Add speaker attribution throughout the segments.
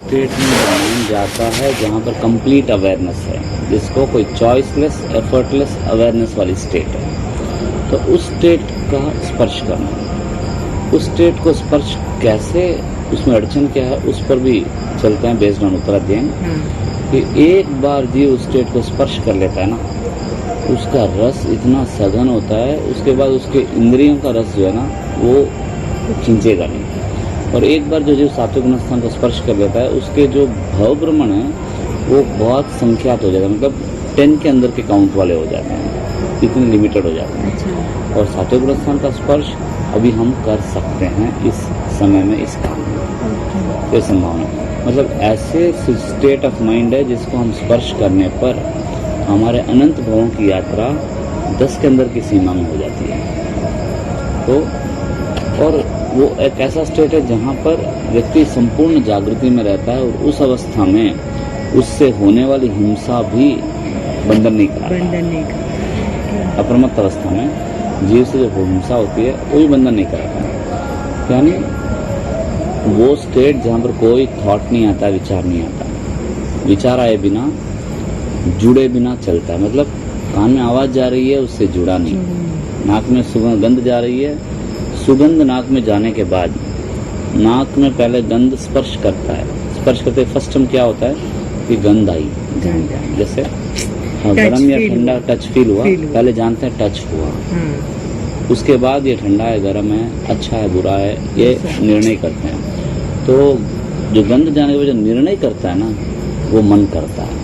Speaker 1: State में mind जाता है जहाँ पर कंप्लीट अवेयरनेस है, जिसको कोई चॉइसलेस एफर्टलेस अवेयरनेस वाली स्टेट है। तो उस स्टेट का स्पर्श करना, उस स्टेट को स्पर्श कैसे, उसमें अड़चन क्या है, उस पर भी चलते हैं बेस्ड ऑन उत्तराध्ययन। कि एक बार जीव उस स्टेट को स्पर्श कर लेता है ना, उसका रस इतना सघन होता है, उसके बाद उसके इंद्रियों का रस जो है ना वो खींचेगा नहीं। और एक बार जो जीव सात्विक गुण स्थान को स्पर्श कर लेता है, उसके जो भाव भ्रमण है वो बहुत संख्यात हो जाता है, मतलब 10 के अंदर के काउंट वाले हो जाते हैं, इतने लिमिटेड हो जाते हैं। अच्छा। और सात्विक गुण स्थान का स्पर्श अभी हम कर सकते हैं इस समय में, इस काम में। ये संभावना मतलब ऐसे स्टेट ऑफ माइंड है जिसको हम स्पर्श करने पर हमारे अनंत भावों की यात्रा 10 के अंदर की सीमा में हो जाती है। तो और वो एक ऐसा स्टेट है जहाँ पर व्यक्ति संपूर्ण जागृति में रहता है, और उस अवस्था में उससे होने वाली हिंसा भी बंधन नहीं कराता। अप्रमत्त अवस्था में जीव से जो हिंसा होती है वो भी बंधन नहीं कराता। यानी वो स्टेट जहाँ पर कोई थॉट नहीं आता, विचार नहीं आता, विचार आए बिना, जुड़े बिना चलता है। मतलब कान में आवाज जा रही है, उससे जुड़ा नहीं। नाक में सुगंध जा रही है, सुगंध नाक में जाने के बाद नाक में पहले गंध स्पर्श करता है, स्पर्श करते फर्स्ट टाइम क्या होता है कि गंध आई, जैसे गर्म या ठंडा टच फील हुआ, पहले जानते हैं टच हुआ, उसके बाद ये ठंडा है, गर्म है, अच्छा है, बुरा है, ये निर्णय करते हैं। तो जो गंध जाने के बाद जो निर्णय करता है ना वो मन करता है,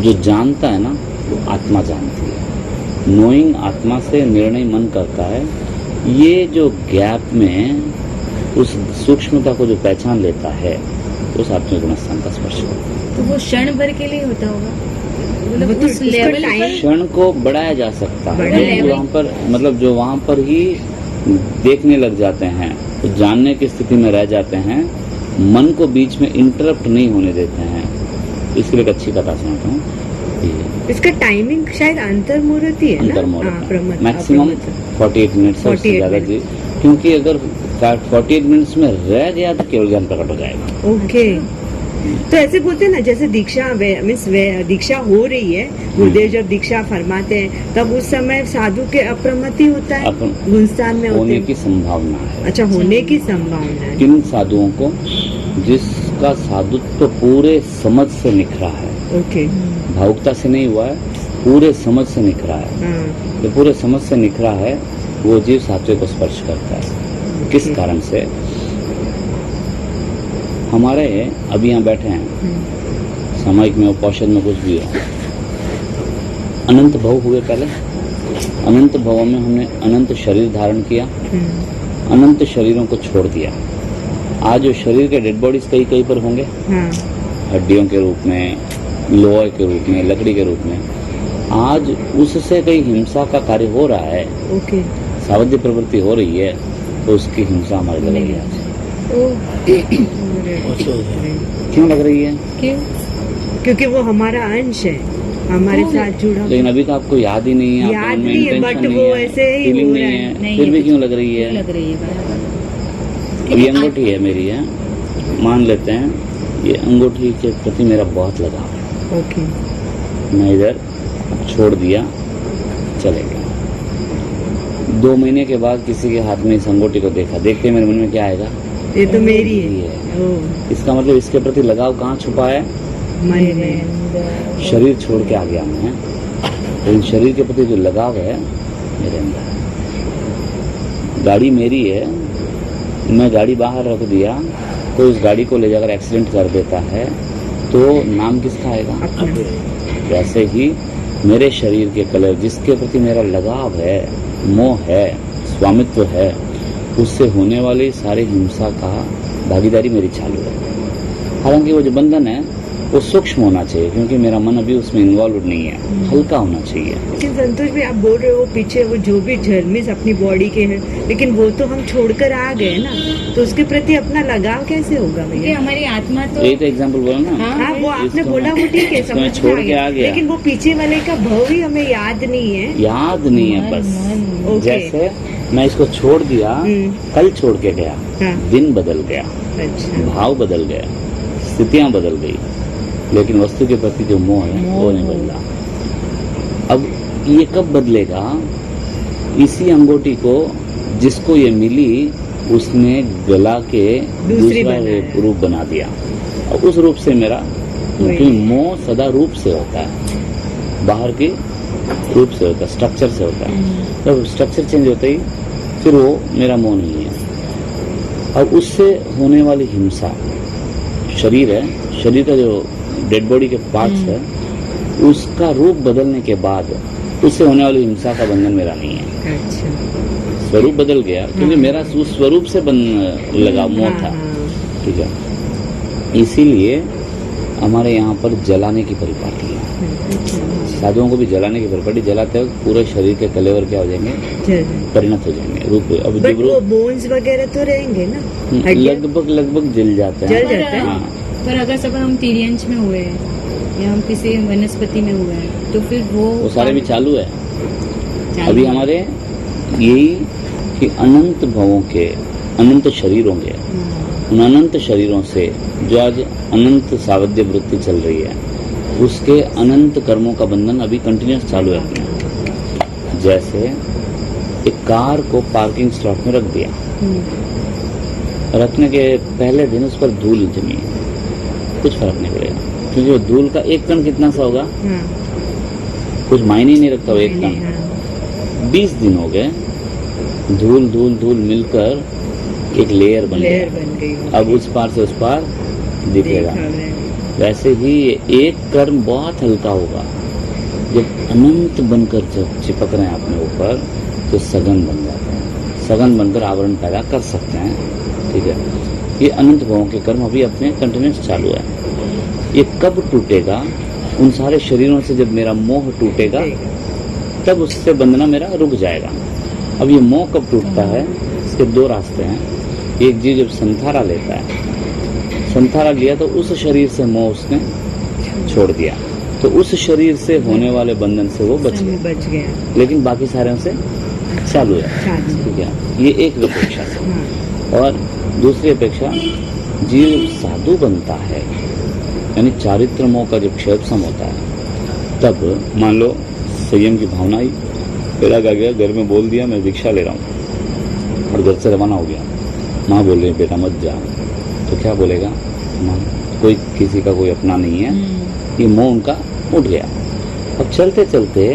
Speaker 1: जो जानता है ना वो आत्मा जानती है। नोइंग आत्मा से निर्णय मन करता है। ये जो गैप में उस सूक्ष्मता को जो पहचान लेता है उस सात्विक गुण स्थान का स्पर्श करता है।
Speaker 2: तो वो क्षण भर के लिए होता होगा, मतलब उस लेवल पर
Speaker 1: क्षण को बढ़ाया जा सकता है। वहाँ पर मतलब जो वहाँ पर ही देखने लग जाते हैं, तो जानने की स्थिति में रह जाते हैं, मन को बीच में इंटरप्ट नहीं होने देते हैं। इसके लिए एक अच्छी कथा सुनाता हूँ।
Speaker 3: इसका टाइमिंग शायद अंतर्मुहूर्त ही है ना,
Speaker 1: मैक्सिमम 48 मिनट्स से ज्यादा जी, क्योंकि अगर 48 मिनट्स में रह गया तो केवल ज्ञान प्रकट हो जाएगा।
Speaker 3: ओके। तो ऐसे बोलते हैं ना, जैसे दीक्षा मीन्स दीक्षा हो रही है, गुरुदेव जब दीक्षा फरमाते हैं तब उस समय साधु के अप्रमति होता है, गुणस्थान में
Speaker 1: होने की संभावना है।
Speaker 3: अच्छा, होने की संभावना है।
Speaker 1: किन साधुओं को? जिसका साधुत्व पूरे समझ से निखरा है।
Speaker 3: ओके।
Speaker 1: भावुकता से नहीं हुआ है, पूरे समझ से निखरा है। जो पूरे समझ से निखरा है वो जीव सात्विक को स्पर्श करता है। किस कारण से? हमारे अभी यहाँ बैठे हैं, सामायिक में, उपौषध में, कुछ भी हो, अनंत भव हुए पहले। अनंत भवों में हमने अनंत शरीर धारण किया, अनंत शरीरों को छोड़ दिया। आज जो शरीर के डेड बॉडीज कहीं कहीं पर होंगे, हड्डियों के रूप में, लोहे के रूप में, लकड़ी के रूप में। आज उससे कहीं हिंसा का कार्य हो रहा है।
Speaker 3: ओके।
Speaker 1: सावध्य प्रवृत्ति हो रही है, तो उसकी हिंसा हमारे लग रही है आज। क्यों लग रही है?
Speaker 3: क्यों? क्योंकि वो हमारा अंश है, हमारे साथ जुड़ा।
Speaker 1: लेकिन अभी तो आपको याद ही नहीं है,
Speaker 3: याद नहीं है, बट वो ऐसे ही
Speaker 1: फीलिंग
Speaker 3: हो
Speaker 1: नहीं
Speaker 3: रहा
Speaker 1: है, फिर भी क्यों लग रही है?
Speaker 2: लग रही है।
Speaker 1: ये अंगूठी है मेरी, है, मान लेते हैं ये अंगूठी के प्रति मेरा बहुत लगाव है।
Speaker 3: ओके।
Speaker 1: मैं इधर छोड़ दिया, चले गया। 2 महीने के बाद किसी के हाथ में इस अंगूठी को देखा, देखते मेरे मन में क्या आएगा?
Speaker 3: ये तो मेरी है।
Speaker 1: इसका मतलब इसके प्रति लगाव कहाँ छुपा है?
Speaker 3: मन में।
Speaker 1: शरीर छोड़ के आ गया मैं, लेकिन शरीर के प्रति जो लगाव है मेरे अंदर है। गाड़ी मेरी है, मैं गाड़ी बाहर रख दिया, कोई उस गाड़ी को ले जाकर एक्सीडेंट कर देता है तो नाम किसका आएगा? वैसे ही मेरे शरीर के कलर, जिसके प्रति मेरा लगाव है, मोह है, स्वामित्व है, उससे होने वाली सारी हिंसा का भागीदारी मेरी चालू है। हालांकि वो जो बंधन है वो सूक्ष्म होना चाहिए, क्योंकि मेरा मन अभी उसमें इन्वॉल्व नहीं है, हल्का होना चाहिए।
Speaker 3: लेकिन संतोष भी आप बोल रहे हो पीछे वो जो भी जर्मिस अपनी बॉडी के हैं, लेकिन वो तो हम छोड़कर आ गए ना, तो उसके प्रति अपना लगाव कैसे होगा भैया?
Speaker 2: हमारी आत्मा तो,
Speaker 1: यही तो एग्जाम्पल बोला ना।
Speaker 3: हाँ, वो आपने बोला वो ठीक है, समझ
Speaker 1: छोड़ के आ गया,
Speaker 3: लेकिन वो पीछे वाले का भाव ही हमें याद नहीं है।
Speaker 1: याद नहीं है बस। जैसे मैं इसको छोड़ दिया, कल छोड़ के गया, दिन बदल गया, भाव बदल गया, स्थितियां बदल गई, लेकिन वस्तु के प्रति जो मोह है वो नहीं बदला। अब ये कब बदलेगा? इसी अंगूठी को जिसको ये मिली उसने गला के दूसरा रूप बना दिया, और उस रूप से मेरा, क्योंकि मोह सदा रूप से होता है, बाहर के रूप से होता है, स्ट्रक्चर से होता है। जब स्ट्रक्चर चेंज होता ही फिर वो मेरा मोह नहीं है। अब उससे होने वाली हिंसा, शरीर है, शरीर का जो डेड बॉडी के पार्ट्स है, उसका रूप बदलने के बाद उससे होने वाली हिंसा का बंधन मेरा नहीं है।
Speaker 3: अच्छा।
Speaker 1: स्वरूप बदल गया, क्योंकि मेरा उस स्वरूप से लगा मोह था। ठीक है, इसीलिए हमारे यहाँ पर जलाने की परिपाटी है। साधुओं को भी जलाने की परिपाटी, जलाते वक्त पूरे शरीर के कलेवर क्या हो जाएंगे? परिणत हो जाएंगे रूप। अब
Speaker 3: बट वो बोन्स वगैरह तो रहेंगे ना?
Speaker 1: लगभग जल जाते हैं।
Speaker 3: जल जाते हैं।
Speaker 1: हाँ।
Speaker 2: पर अगर सब हम तिर्यंच में हुए हैं या हम किसी वनस्पति में हुए हैं तो फिर वो
Speaker 1: सारे भी चालू है। अभी हमारे यही कि अनंत भवों के, अनंत शरीरों के, उन अनंत शरीरों से जो आज अनंत सावध्य वृत्ति चल रही है, उसके अनंत कर्मों का बंधन अभी कंटिन्यूस चालू है अपने। जैसे एक कार को पार्किंग स्लॉट में रख दिया, रखने के पहले दिन उस पर धूल जमी, कुछ फर्क नहीं पड़ेगा, क्योंकि वो धूल का एक कण कितना सा होगा? कुछ मायने ही नहीं रखता वो एक कण। 20 दिन हो गए, धूल धूल धूल मिलकर एक लेयर बन गई। अब उस पार से उस पार दिखेगा। वैसे ही एक कर्म बहुत हल्का होगा, जब अनंत बनकर जब चिपक रहे हैं अपने ऊपर तो सघन बन जाते हैं, सघन बनकर आवरण पैदा कर सकते हैं। ठीक है, ये अनंत भावों के कर्म अभी अपने कंटिन्यूस चालू है। ये कब टूटेगा? उन सारे शरीरों से जब मेरा मोह टूटेगा तब उससे बंधना मेरा रुक जाएगा। अब ये मोह कब टूटता है? इसके 2 रास्ते हैं। एक जीव जब संथारा लेता है, संथारा लिया तो उस शरीर से मोह उसने छोड़ दिया, तो उस शरीर से होने वाले बंधन से वो बच गया, लेकिन बाकी सारे से चालू है। ठीक है, ये एक अपेक्षा है। और दूसरी अपेक्षा, जीव साधु बनता है, यानी चारित्र मोह का जब क्षयपसम होता है, तब मान लो संयम की भावना आई, पैदा कर गया, घर में बोल दिया मैं दीक्षा ले रहा हूँ, और घर से रवाना हो गया, माँ बोल रही है बेटा मत जा, तो क्या बोलेगा? माँ, कोई किसी का कोई अपना नहीं है, ये मोह उनका उठ गया। अब चलते चलते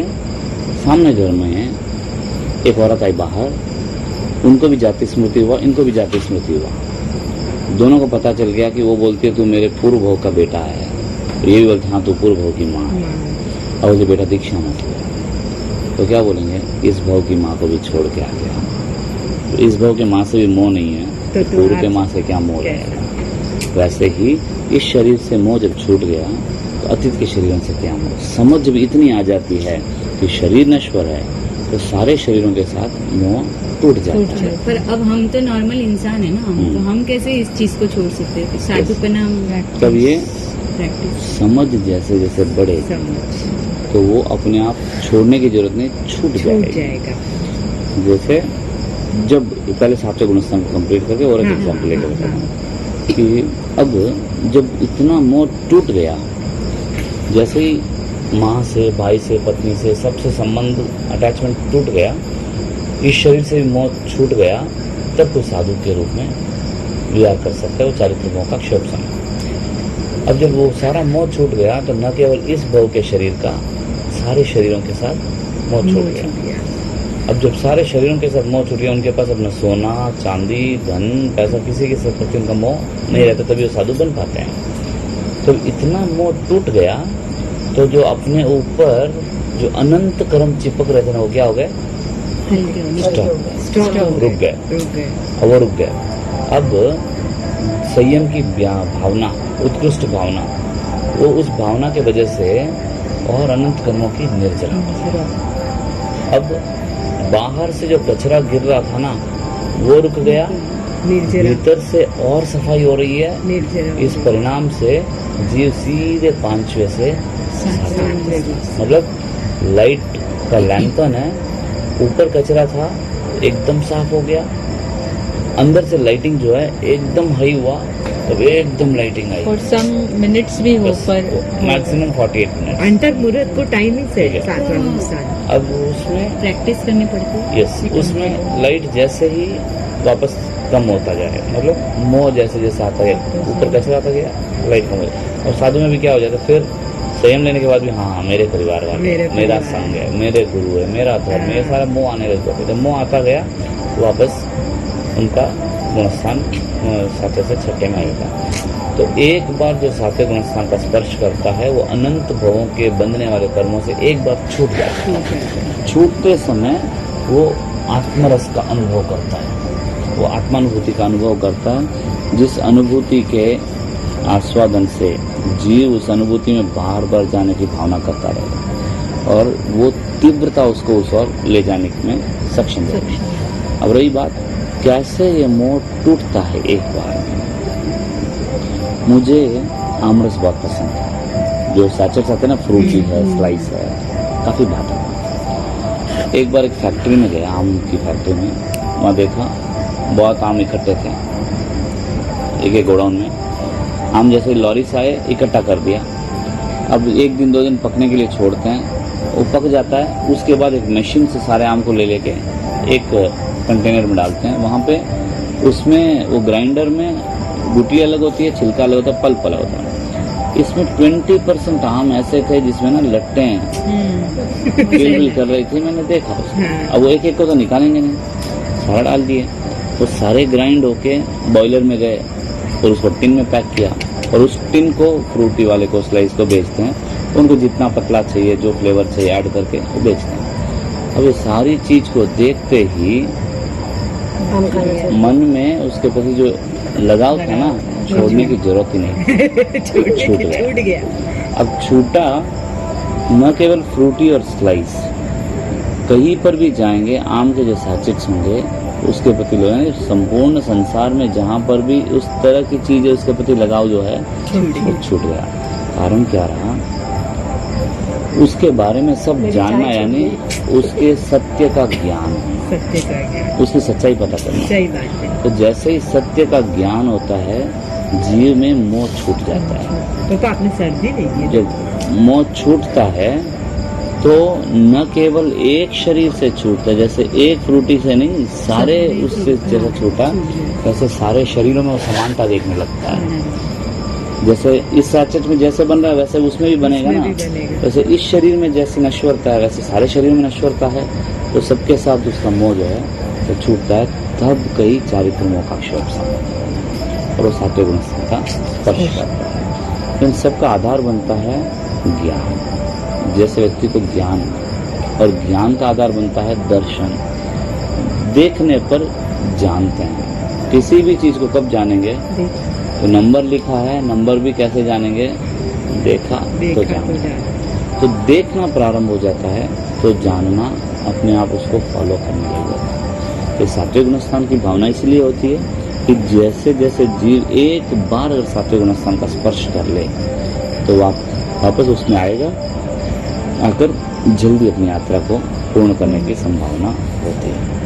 Speaker 1: सामने घर में एक औरत आई बाहर, उनको भी जाति स्मृति हुआ, इनको भी जाति स्मृति हुआ, दोनों को पता चल गया कि वो बोलती है तू मेरे पूर्व भव का बेटा है, और ये भी बोलते हाँ तू पूर्व भव की माँ है, और बोलते बेटा दीक्षा मत ले। तो क्या बोलेंगे? इस भव की माँ को भी छोड़ के आ गया, तो इस भव के माँ से भी मोह नहीं है तो पूर्व के माँ से क्या मोह रहेगा? वैसे ही इस शरीर से मोह जब छूट गया तो अतीत के शरीरों से क्या मोह? समझ जब इतनी आ जाती है कि शरीर नश्वर है तो सारे शरीरों के साथ मोह टूट जाता है।
Speaker 2: पर अब हम तो नॉर्मल इंसान है ना, तो हम कैसे इस चीज को छोड़ सकते हैं? साधुपना
Speaker 1: तब ये समझ जैसे जैसे बढ़े तो वो अपने आप छोड़ने की जरूरत नहीं, छूट जाएगा। जैसे जब पहले सातवें गुणस्थान को कंप्लीट करके और एक एग्जाम्पल लेकर बताऊँ कि अब जब इतना मोह टूट गया, जैसे ही माँ से, भाई से, पत्नी से, सबसे संबंध, अटैचमेंट टूट गया, इस शरीर से भी मोह छूट गया, तब कोई साधु के रूप में विहार कर सकता है, वो चारित्र मोह का क्षयपसम। अब जब वो सारा मोह छूट गया तो न केवल इस भव के शरीर का, सारे शरीरों के साथ मोह छूट गया। अब जब सारे शरीरों के साथ मोह छूट गया, उनके पास अपना सोना, चांदी, धन, पैसा, किसी के साथ प्रति उनका मोह नहीं रहता, तभी वो साधु बन पाते हैं। तो इतना मोह टूट गया तो जो अपने ऊपर जो अनंत कर्म चिपक रहे थे ना, वो क्या हो गए? रुक गए, और वो रुक गए। अब संयम की भावना, उत्कृष्ट भावना, वो उस भावना के वजह से और अनंत कर्मों की निर्जला। अब बाहर से जो कचरा गिर रहा था ना, वो रुक गया, भीतर से और सफाई हो रही है। इस परिणाम से जीव सीधे पांचवे से, मतलब लाइट का लैंटर्न है, ऊपर कचरा था एकदम साफ हो गया, अंदर से लाइटिंग जो है एकदम हाई हुआ, तब एकदम लाइटिंग आई।
Speaker 2: फॉर सम मिनट्स भी हो पर
Speaker 1: मैक्सिमम 48 मिनट।
Speaker 3: अंतर मुहूर्त को टाइमिंग से
Speaker 1: ठीक है।
Speaker 3: सातवां गुणस्थान।
Speaker 1: अब उसमें
Speaker 2: प्रैक्टिस करनी पड़ती है।
Speaker 1: यस, उसमें लाइट जैसे ही वापस कम होता जाए, मतलब मोह जैसे जैसे आता गया, ऊपर कैसे आता गया, लाइट कम हो जाए। और साधु में भी क्या हो जाता, फिर संयम लेने के बाद भी हाँ मेरे परिवार वाले, मेरा संग है, मेरे गुरु है, मेरा धर्म, ये सारा मोह आने लग जाता है। जब मोह आता गया वापस उनका गुणस्थान सातवें से छठे में आएगा। तो एक बार जो सातवें गुणस्थान का स्पर्श करता है वो अनंत भवों के बंधने वाले कर्मों से एक बार छूट जाता है। छूटते समय वो आत्मरस का अनुभव करता है, वो आत्मानुभूति का अनुभव करता है, जिस अनुभूति के आस्वादन से जीव उस अनुभूति में बार बार जाने की भावना करता रहेगा और वो तीव्रता उसको उस ओर ले जाने में सक्षम रहेगा। अब रही बात कैसे ये मोह टूटता है एक बार में। मुझे आमरस बहुत पसंद है, जो सैचेट्स आते हैं ना, फ्रूटी है, स्लाइस है, काफ़ी भाता है। एक बार एक फैक्ट्री में गया, आम की फैक्ट्री में, वहाँ देखा बहुत आम इकट्ठे थे एक एक गोडाउन में। आम जैसे लॉरी से आए इकट्ठा कर दिया। अब एक दिन दो दिन पकने के लिए छोड़ते हैं, वो पक जाता है, उसके बाद एक मशीन से सारे आम को ले लेके एक कंटेनर में डालते हैं। वहाँ पे उसमें वो ग्राइंडर में गुटी अलग होती है, छिलका अलग होता है, पल्प अलग होता है। इसमें 20% आम ऐसे थे जिसमें ना लट्टें बिल कर रही थी, मैंने देखा उसमें। अब वो एक एक को तो निकालेंगे नहीं, सारा डाल दिए। वो सारे ग्राइंड होके बॉयलर में गए और उसको टिन में पैक किया और उस टिन को फ्रूटी वाले को, स्लाइस को बेचते हैं। उनको जितना पतला चाहिए, जो फ्लेवर चाहिए ऐड करके वो बेचते हैं। अब ये सारी चीज को देखते ही मन में उसके प्रति जो लगाव था ना, छोड़ने की जरूरत ही नहीं, छूट गया। अब छूटा न केवल फ्रूटी और स्लाइस, कहीं पर भी जाएंगे आम के जो सैचेट्स होंगे उसके प्रति लोग, संपूर्ण संसार में जहाँ पर भी उस तरह की चीजें उसके प्रति लगाव जो है वो छूट गया। कारण क्या रहा, उसके बारे में सब जानना, यानी उसके सत्य का ज्ञान, उसकी सच्चाई पता करना।
Speaker 3: सही बात है।
Speaker 1: तो जैसे ही सत्य का ज्ञान होता है जीव में मोह छूट जाता है।
Speaker 3: तो आपने सर्दी नहीं है।
Speaker 1: जब मोह छूटता है तो न केवल एक शरीर से छूटता है, जैसे एक फ्रूटी से नहीं, सारे उससे जैसे छूटा वैसे सारे शरीरों में वो समानता देखने लगता है। जैसे इस सैचेट में जैसे बन रहा है वैसे उसमें भी बनेगा ना, वैसे इस शरीर में जैसी नश्वरता है वैसे सारे शरीर में नश्वरता है। तो सबके साथ उसका मोह जो है तो छूटता है, तब कई चारित्र मोह का क्षोभ और वो सातवें गुण का स्पर्श करता है। इन सबका आधार बनता है ज्ञान। जैसे व्यक्ति को ज्ञान, और ज्ञान का आधार बनता है दर्शन। देखने पर जानते हैं, किसी भी चीज को कब जानेंगे, तो नंबर लिखा है, नंबर भी कैसे जानेंगे, देखा तो जाना। तो देखना प्रारंभ हो जाता है तो जानना अपने आप उसको फॉलो करने लगेगा। तो सातवें गुणस्थान की भावना इसलिए होती है कि जैसे जैसे जीव एक बार अगर सातवें गुणस्थान का स्पर्श कर ले तो वापस उसमें आएगा, आकर जल्दी अपनी यात्रा को पूर्ण करने की संभावना होती है।